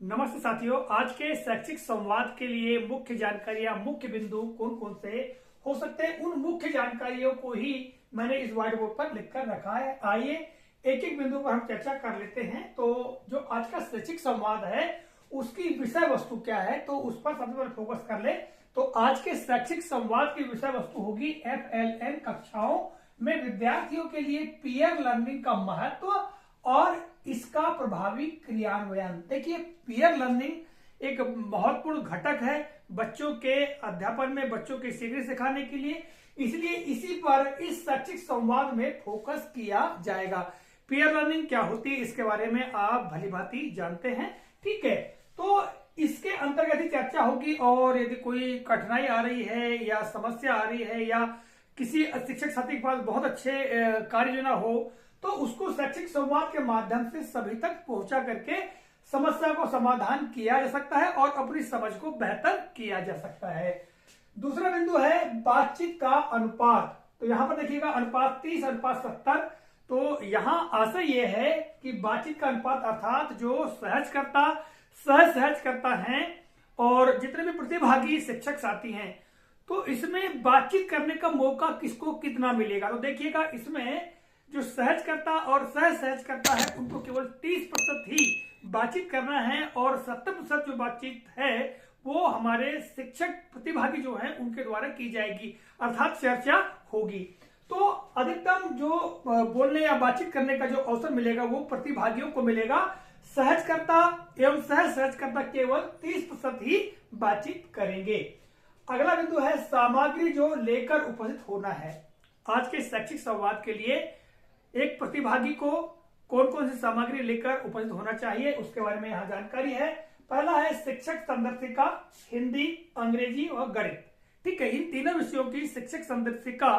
नमस्ते साथियों, आज के शैक्षिक संवाद के लिए मुख्य जानकारियां, मुख्य बिंदु कौन कौन से हो सकते हैं, उन मुख्य जानकारियों को ही मैंने इस व्हाइट बोर्ड पर लिखकर रखा है। आइए एक एक बिंदु पर हम चर्चा कर लेते हैं। तो जो आज का शैक्षिक संवाद है उसकी विषय वस्तु क्या है, तो उस पर सबसे पहले फोकस कर ले। तो आज के शैक्षिक संवाद की विषय वस्तु होगी FLN कक्षाओं में विद्यार्थियों के लिए पीयर लर्निंग का महत्व और इसका प्रभावी क्रियान्वयन। देखिए, पीयर लर्निंग एक महत्वपूर्ण घटक है बच्चों के अध्यापन में, बच्चों के सीखने सिखाने के लिए, इसलिए इसी पर इस शैक्षिक संवाद में फोकस किया जाएगा। पीयर लर्निंग क्या होती है इसके बारे में आप भलीभांति जानते हैं, ठीक है। तो इसके अंतर्गत ही चर्चा होगी, और यदि कोई कठिनाई आ रही है या समस्या आ रही है या किसी शिक्षक साथी के पास बहुत अच्छे कार्य योजना हो, तो उसको शैक्षिक संवाद के माध्यम से सभी तक पहुंचा करके समस्या को समाधान किया जा सकता है और अपनी समझ को बेहतर किया जा सकता है। दूसरा बिंदु है बातचीत का अनुपात। तो यहां पर देखिएगा अनुपात 30:70। तो यहां आशय यह है कि बातचीत का अनुपात अर्थात जो सहज करता है और जितने भी प्रतिभागी शिक्षक साथी हैं, तो इसमें बातचीत करने का मौका किसको कितना मिलेगा। तो देखिएगा, इसमें जो सहजकर्ता और सहजकर्ता है उनको केवल 30% ही बातचीत करना है और 70% जो बातचीत है वो हमारे शिक्षक प्रतिभागी जो हैं उनके द्वारा की जाएगी, अर्थात चर्चा होगी। तो अधिकतम जो बोलने या बातचीत करने का जो अवसर मिलेगा वो प्रतिभागियों को मिलेगा। सहजकर्ता एवं सहजकर्ता केवल 30% ही बातचीत करेंगे। अगला बिंदु है सामग्री जो लेकर उपस्थित होना है। आज के शैक्षिक संवाद के लिए एक प्रतिभागी को कौन कौन सी सामग्री लेकर उपस्थित होना चाहिए उसके बारे में यहां जानकारी है। पहला है शिक्षक संदर्शिका, हिंदी, अंग्रेजी और गणित, ठीक है। इन तीनों विषयों की शिक्षक संदर्शिका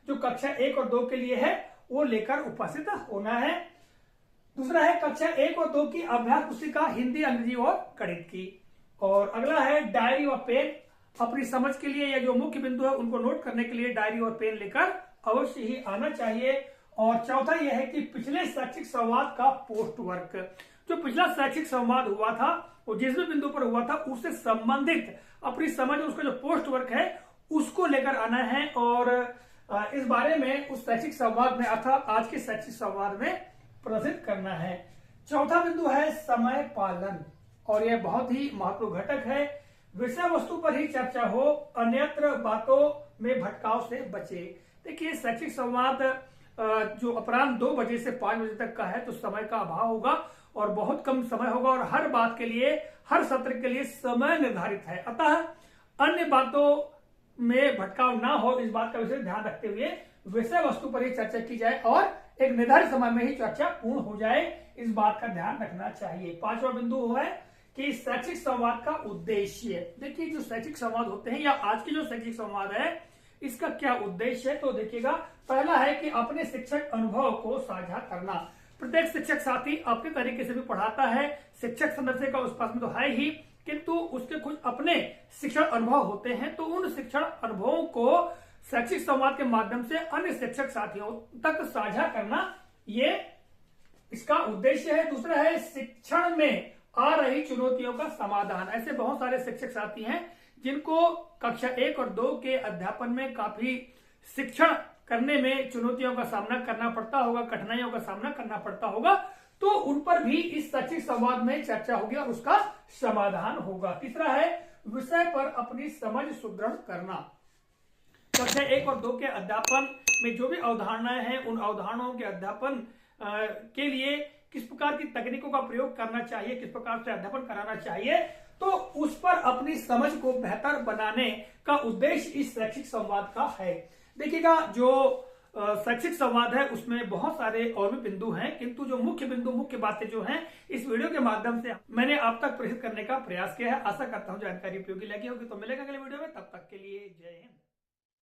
जो कक्षा 1 और 2 के लिए है वो लेकर उपस्थित होना है। दूसरा है कक्षा 1 और 2 की अभ्यास पुस्तिका, हिंदी, अंग्रेजी और गणित की। और अगला है डायरी और पेन, अपनी समझ के लिए या जो मुख्य बिंदु है उनको नोट करने के लिए डायरी और पेन लेकर अवश्य ही आना चाहिए। और चौथा यह है कि पिछले शैक्षिक संवाद का पोस्ट वर्क, जो पिछला शैक्षिक संवाद हुआ था वो जिस भी बिंदु पर हुआ था उससे संबंधित अपनी समझ, उसका जो पोस्ट वर्क है उसको लेकर आना है और इस बारे में उस शैक्षिक संवाद में अर्थात आज के शैक्षिक संवाद में प्रदर्शित करना है। चौथा बिंदु है समय पालन, और यह बहुत ही महत्वपूर्ण घटक है। विषय वस्तु पर ही चर्चा हो, अन्यत्र बातों में भटकाव से बचे। देखिए, शैक्षिक संवाद जो अपराह्न 2 बजे से 5 बजे तक का है, तो समय का अभाव होगा और बहुत कम समय होगा और हर बात के लिए, हर सत्र के लिए समय निर्धारित है। अतः अन्य बातों में भटकाव ना हो, इस बात का विशेष ध्यान रखते हुए विषय वस्तु पर ही चर्चा की जाए और एक निर्धारित समय में ही चर्चा पूर्ण हो जाए, इस बात का ध्यान रखना चाहिए। 5वां बिंदु है कि शैक्षिक संवाद का उद्देश्य। देखिए, जो शैक्षिक संवाद होते हैं या आज की जो शैक्षिक संवाद है इसका क्या उद्देश्य है, तो देखिएगा, पहला है कि अपने शिक्षक अनुभव को साझा करना। प्रत्येक शिक्षक साथी अपने तरीके से भी पढ़ाता है, शिक्षक संदर्शिका उस पास में तो है ही, किंतु उसके कुछ अपने शिक्षण अनुभव होते हैं। तो उन शिक्षण अनुभवों को शैक्षिक संवाद के माध्यम से अन्य शिक्षक साथियों तक साझा करना, ये इसका उद्देश्य है। दूसरा है शिक्षण में आ रही चुनौतियों का समाधान। ऐसे बहुत सारे शिक्षक साथी हैं जिनको कक्षा 1 और 2 के अध्यापन में काफी शिक्षण करने में चुनौतियों का सामना करना पड़ता होगा, कठिनाइयों का सामना करना पड़ता होगा, तो उन पर भी इस शैक्षिक संवाद में चर्चा होगी और उसका समाधान होगा। तीसरा है विषय पर अपनी समझ सुदृढ़ करना। कक्षा 1 और 2 के अध्यापन में जो भी अवधारणाएं हैं उन अवधारणाओं के अध्यापन के लिए किस प्रकार की तकनीकों का प्रयोग करना चाहिए, किस प्रकार से अध्यापन कराना चाहिए, तो उस पर अपनी समझ को बेहतर बनाने का उद्देश्य इस शैक्षिक संवाद का है। देखिएगा, जो शैक्षिक संवाद है उसमें बहुत सारे और भी बिंदु हैं, किंतु जो मुख्य बिंदु, मुख्य बातें जो हैं इस वीडियो के माध्यम से मैंने आप तक प्रेषित करने का प्रयास किया है। आशा करता हूं जानकारी उपयोगी लगी होगी। तो मिलेगा अगले वीडियो में, तब तक के लिए जय हिंद।